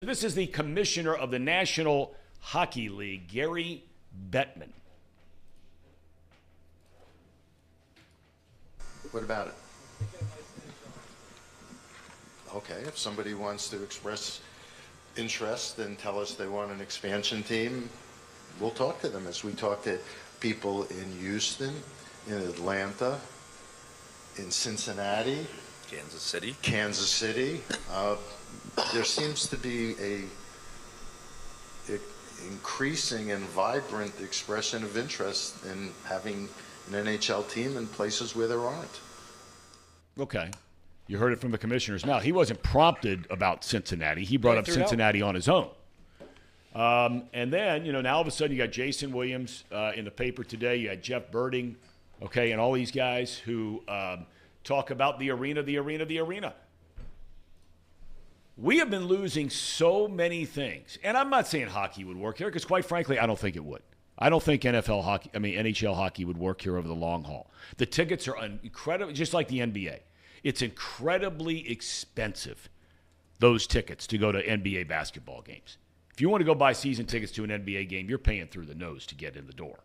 This is the commissioner of the National Hockey League, Gary Bettman. What about it? Okay, if somebody wants to express interest and tell us they want an expansion team, we'll talk to them as we talk to people in Houston, in Atlanta, in Cincinnati, Kansas City. There seems to be a increasing and vibrant expression of interest in having an NHL team in places where there aren't. Okay. You heard it from the commissioners. Now, he wasn't prompted about Cincinnati. He brought up Cincinnati on his own. And then, now all of a sudden you got Jason Williams in the paper today. You had Jeff Birding, okay, and all these guys who talk about the arena. We have been losing so many things. And I'm not saying hockey would work here because, quite frankly, I don't think it would. I don't think NHL hockey would work here over the long haul. The tickets are incredible, just like the NBA. It's incredibly expensive, those tickets, to go to NBA basketball games. If you want to go buy season tickets to an NBA game, you're paying through the nose to get in the door.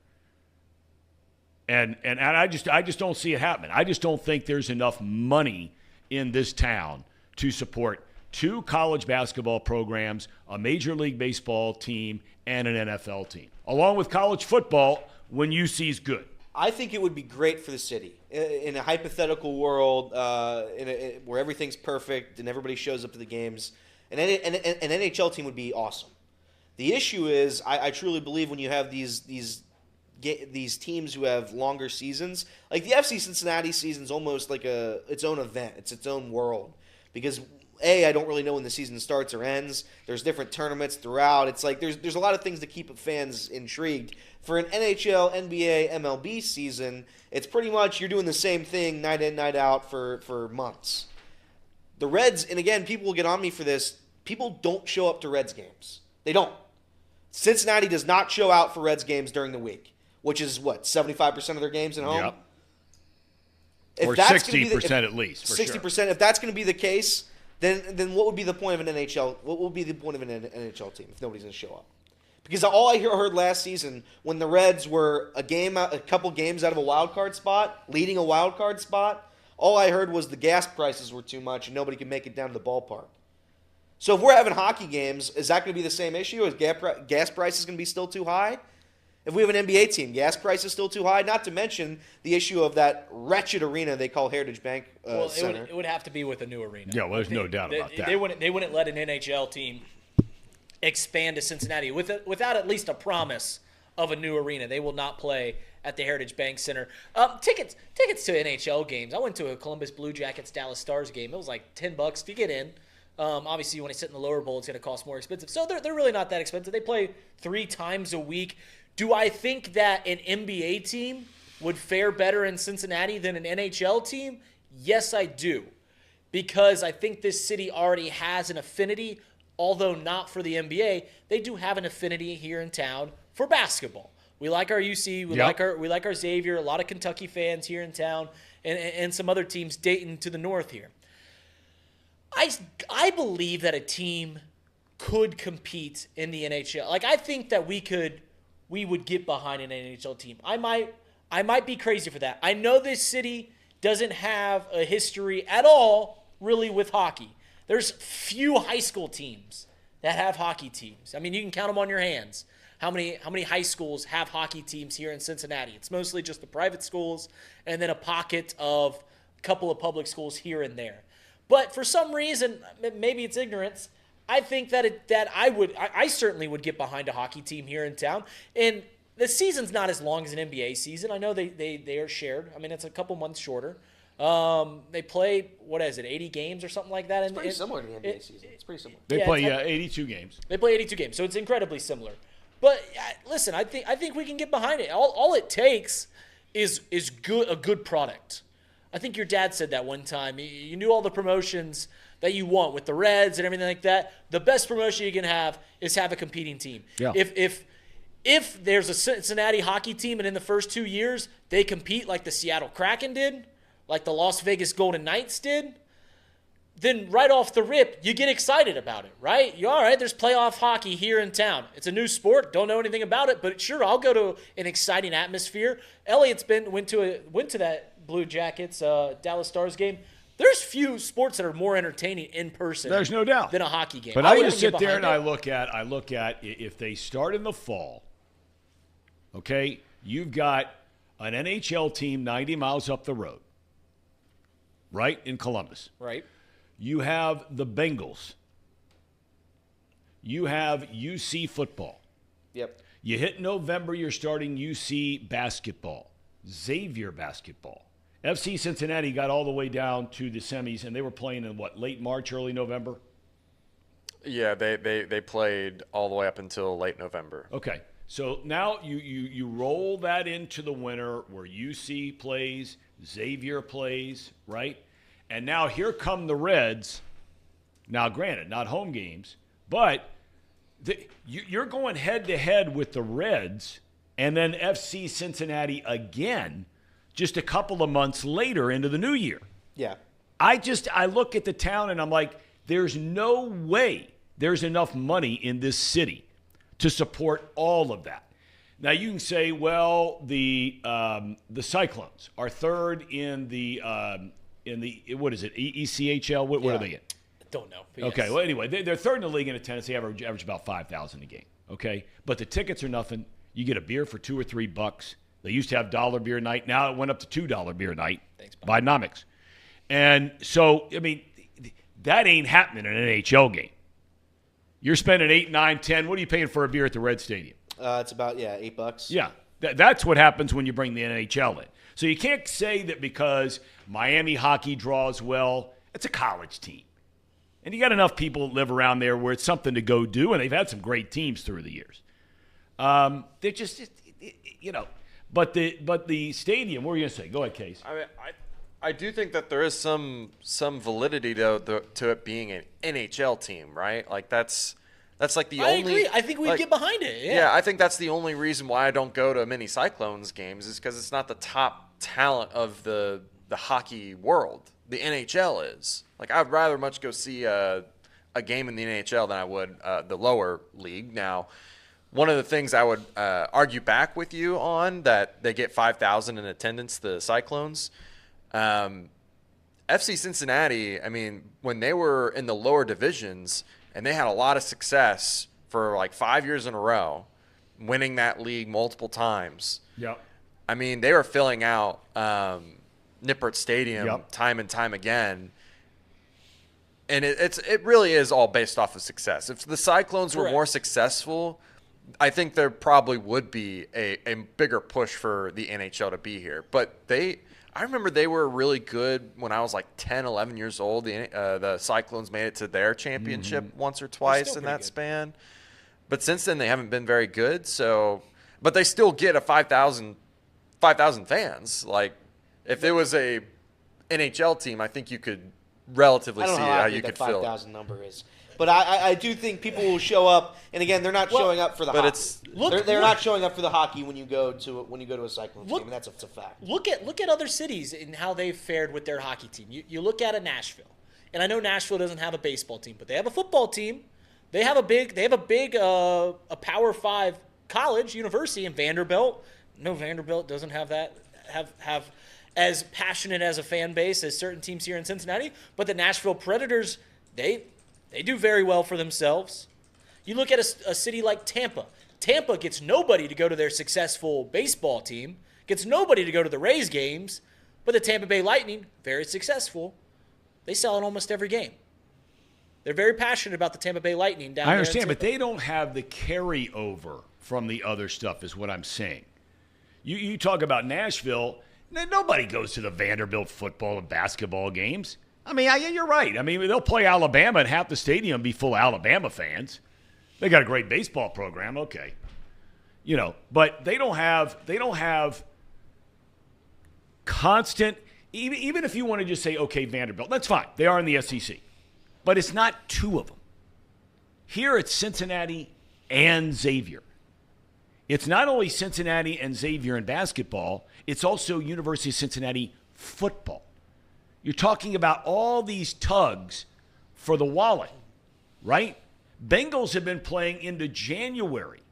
And I just don't see it happening. I just don't think there's enough money in this town to support 2 college basketball programs, a Major League Baseball team, and an NFL team, along with college football when UC's good. I think it would be great for the city. In a hypothetical world where everything's perfect and everybody shows up to the games, an NHL team would be awesome. The issue is, I truly believe when you have these teams who have longer seasons, like the FC Cincinnati season's almost like its own event. It's its own world. Because, I don't really know when the season starts or ends. There's different tournaments throughout. It's like there's a lot of things to keep fans intrigued. For an NHL, NBA, MLB season, it's pretty much you're doing the same thing night in, night out for months. The Reds, and again, people will get on me for this, people don't show up to Reds games. They don't. Cincinnati does not show out for Reds games during the week, which is, 75% of their games at home? Yep. Or 60% at least, for 60%. Sure. If that's going to be the case, then what would be the point of an NHL? What would be the point of an NHL team if nobody's going to show up? Because all I heard last season, when the Reds were a couple games out of a wild card spot, leading a wild card spot, all I heard was the gas prices were too much and nobody could make it down to the ballpark. So if we're having hockey games, is that going to be the same issue? Is gas prices going to be still too high? If we have an NBA team, gas prices still too high? Not to mention the issue of that wretched arena they call Heritage Bank Center. It would have to be with a new arena. Yeah, well, there's no doubt about that. They wouldn't let an NHL team expand to Cincinnati without at least a promise of a new arena. They will not play at the Heritage Bank Center. Tickets to NHL games. I went to a Columbus Blue Jackets Dallas Stars game. It was like $10 to get in. Obviously, when you sit in the lower bowl, it's going to cost more expensive. So they're really not that expensive. They play 3 times a week. Do I think that an NBA team would fare better in Cincinnati than an NHL team? Yes, I do. Because I think this city already has an affinity, although not for the NBA. They do have an affinity here in town for basketball. We like our UC, we like our Xavier, a lot of Kentucky fans here in town, and some other teams Dayton to the north here. I believe that a team could compete in the NHL. Like, I think that we would get behind an NHL team. I might be crazy for that. I know this city doesn't have a history at all really with hockey. There's few high school teams that have hockey teams. I mean, you can count them on your hands. How many high schools have hockey teams here in Cincinnati? It's mostly just the private schools and then a pocket of a couple of public schools here and there. But for some reason, maybe it's ignorance, I think that I certainly would get behind a hockey team here in town. And the season's not as long as an NBA season. I know they are shared. I mean, it's a couple months shorter. They play, 80 games or something like that? It's pretty similar to the NBA season. It's pretty similar. They play 82 games. They play 82 games, so it's incredibly similar. But listen, I think we can get behind it. All it takes is a good product. I think your dad said that one time. You knew all the promotions that you want with the Reds and everything like that. The best promotion you can have is have a competing team. Yeah. If there's a Cincinnati hockey team and in the first 2 years they compete like the Seattle Kraken did, like the Las Vegas Golden Knights did, then right off the rip, you get excited about it, right? You're all right, there's playoff hockey here in town. It's a new sport, don't know anything about it, but sure, I'll go to an exciting atmosphere. Elliot's went to that Blue Jackets Dallas Stars game. There's few sports that are more entertaining in person. There's no doubt. Than a hockey game. But I just sit there and I look at if they start in the fall, okay, you've got an NHL team 90 miles up the road, right, in Columbus. Right. You have the Bengals. You have UC football. Yep. You hit November, you're starting UC basketball, Xavier basketball. FC Cincinnati got all the way down to the semis, and they were playing in, late March, early November? Yeah, they played all the way up until late November. Okay. So now you roll that into the winter where UC plays, Xavier plays, right? And now here come the Reds. Now, granted, not home games, but you're going head-to-head with the Reds and then FC Cincinnati again just a couple of months later into the new year. Yeah. I look at the town and I'm like, there's no way there's enough money in this city to support all of that. Now you can say, well, the Cyclones are third in the what is it, ECHL? What are they in? Don't know. Okay, Yes. well, anyway, they're third in the league in attendance. They average about 5,000 a game. Okay, but the tickets are nothing. You get a beer for $2 or $3. They used to have $1 beer night. Now it went up to $2 beer night. Thanks, by Nomics. And so, I mean, that ain't happening in an NHL game. You're spending $8, $9, $10. What are you paying for a beer at the Red Stadium? It's about, $8. Yeah, that's what happens when you bring the NHL in. So you can't say that because Miami hockey draws well. It's a college team. And you got enough people that live around there where it's something to go do, and they've had some great teams through the years. They're just, but the stadium, what were you going to say? Go ahead, Case. I mean, I do think that there is some validity to it being an NHL team, right? Like that's like the only. I agree. I think we'd get behind it. Yeah, I think that's the only reason why I don't go to many Cyclones games is because it's not the top talent of the hockey world. The NHL is. Like, I'd rather much go see a game in the NHL than I would the lower league. Now, one of the things I would argue back with you on that they get 5,000 in attendance, the Cyclones. FC Cincinnati, I mean, when they were in the lower divisions and they had a lot of success for like 5 years in a row, winning that league multiple times. Yep. I mean, they were filling out Nippert Stadium time and time again. And it really is all based off of success. If the Cyclones were more successful, I think there probably would be a bigger push for the NHL to be here. But I remember they were really good when I was like 10, 11 years old. The Cyclones made it to their championship once or twice in that span. But since then, they haven't been very good. But they still get a 5,000 fans. Like, if it was a NHL team, I think you could relatively see how you could fill. 5,000 number is. But I do think people will show up, and again, they're not showing up for the hockey. They're not showing up for the hockey when you go to a Cyclones game, and that's a fact. Look at other cities and how they've fared with their hockey team. You look at Nashville, and I know Nashville doesn't have a baseball team, but they have a football team. They have a big a Power 5 college university in Vanderbilt. No, Vanderbilt doesn't have that have as passionate as a fan base as certain teams here in Cincinnati, but the Nashville Predators, they do very well for themselves. You look at a city like Tampa. Tampa gets nobody to go to their successful baseball team, gets nobody to go to the Rays games, but the Tampa Bay Lightning, very successful. They sell it almost every game. They're very passionate about the Tampa Bay Lightning down there. I understand, but they don't have the carryover from the other stuff is what I'm saying. You talk about Nashville, nobody goes to the Vanderbilt football and basketball games. I mean, you're right. I mean, they'll play Alabama and half the stadium be full of Alabama fans. They got a great baseball program, okay. But they don't have constant, even if you want to just say, okay, Vanderbilt, that's fine. They are in the SEC. But it's not two of them. Here it's Cincinnati and Xavier. It's not only Cincinnati and Xavier in basketball, it's also University of Cincinnati football. You're talking about all these tugs for the wallet, right? Bengals have been playing into January,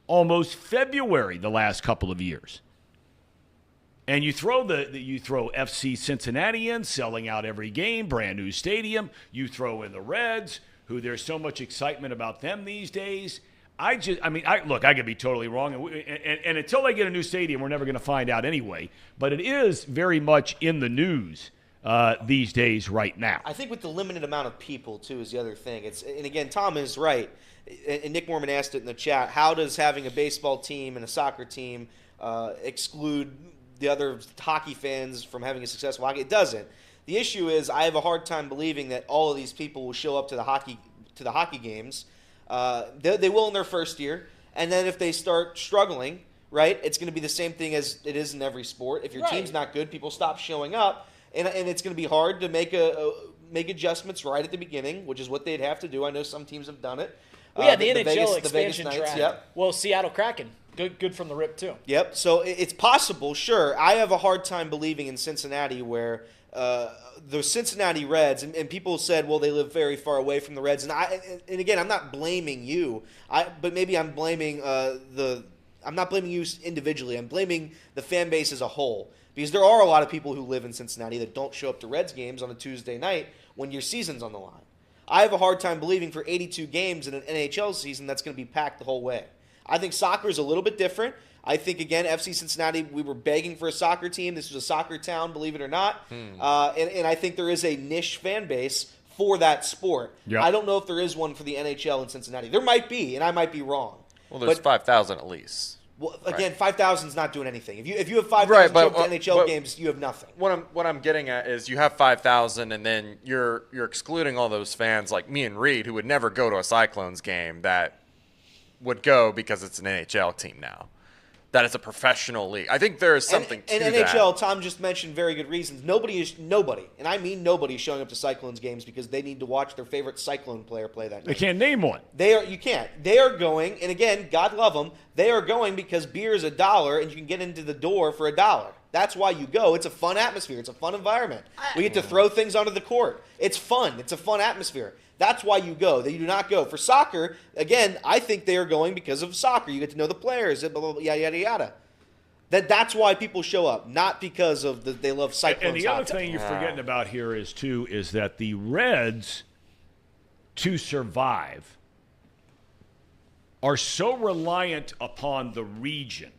almost February the last couple of years. And you throw FC Cincinnati in, selling out every game, brand new stadium. You throw in the Reds, who there's so much excitement about them these days. I could be totally wrong. And until they get a new stadium, we're never going to find out anyway. But it is very much in the news these days right now. I think with the limited amount of people, too, is the other thing. And again, Tom is right. And Nick Mormon asked it in the chat. How does having a baseball team and a soccer team exclude the other hockey fans from having a successful hockey? It doesn't. The issue is I have a hard time believing that all of these people will show up to the hockey games. They will in their first year, and then if they start struggling, right, it's going to be the same thing as it is in every sport. If your team's not good, people stop showing up, and it's going to be hard to make adjustments right at the beginning, which is what they'd have to do. I know some teams have done it. Well, yeah, the NHL expansion the Vegas Knights, draft. yep. Well, Seattle Kraken, good from the rip too. Yep. So it's possible, sure. I have a hard time believing in Cincinnati where the Cincinnati Reds, and people said, well, they live very far away from the Reds. And again, I'm not blaming you, but maybe I'm blaming I'm not blaming you individually. I'm blaming the fan base as a whole. Because there are a lot of people who live in Cincinnati that don't show up to Reds games on a Tuesday night when your season's on the line. I have a hard time believing for 82 games in an NHL season that's going to be packed the whole way. I think soccer is a little bit different. I think, again, FC Cincinnati, we were begging for a soccer team. This was a soccer town, believe it or not. And I think there is a niche fan base for that sport. Yep. I don't know if there is one for the NHL in Cincinnati. There might be, and I might be wrong. Well, there's 5,000 at least. Well, again, 5,000 is not doing anything. If you have 5,000 NHL games, you have nothing. What I'm getting at is you have 5,000, and then you're excluding all those fans like me and Reed who would never go to a Cyclones game that would go because it's an NHL team now. That it's a professional league. I think there is something to that. And NHL, Tom just mentioned very good reasons. Nobody, and I mean nobody, is showing up to Cyclones games because they need to watch their favorite Cyclone player play that night. They can't name one. You can't. They are going, and again, God love them, they are going because beer is $1 and you can get into the door for $1. That's why you go. It's a fun atmosphere. It's a fun environment. We get to throw things onto the court. It's fun. It's a fun atmosphere. That's why you go. That you do not go. For soccer, again, I think they are going because of soccer. You get to know the players, blah, blah, blah, yada, yada, yada. That's why people show up, not because of they love Cyclones. And the other thing you're forgetting about here is that the Reds, to survive, are so reliant upon the region